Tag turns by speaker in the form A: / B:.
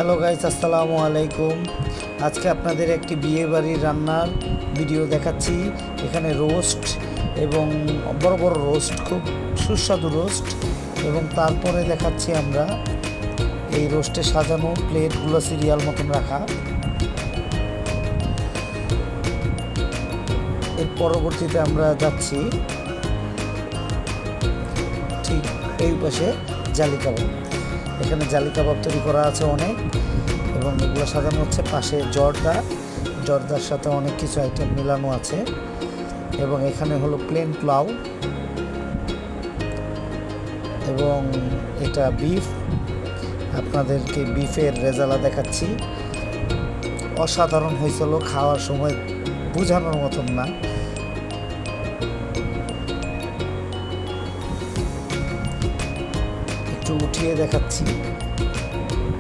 A: Hello guys, আসসালামু আলাইকুম। আজকে আপনাদের একটি বিয়ে বাড়ির রান্নার ভিডিও দেখাচ্ছি। এখানে রোস্ট এবং বড় বড় রোস্ট, খুব সুস্বাদু রোস্ট, এবং তারপরে দেখাচ্ছি আমরা এই রোস্টে সাজানো প্লেটগুলো সিরিয়াল মতন রাখা। এর পরবর্তীতে আমরা যাচ্ছি ঠিক এই পাশে জালি কাবাব। এখানে জালি কাবাব তৈরি করা আছে অনেক, এবং এগুলো সাজানো হচ্ছে। পাশে জর্দার সাথে অনেক কিছু আইটেম মিলানো আছে। এবং এখানে হলো প্লেন পোলাও, এবং এটা বিফ। আপনাদেরকে বিফের রেজালা দেখাচ্ছি। অসাধারণ হয়েছিল, খাওয়ার সময় বোঝানোর মতন না। একটু উঠিয়ে দেখাচ্ছি।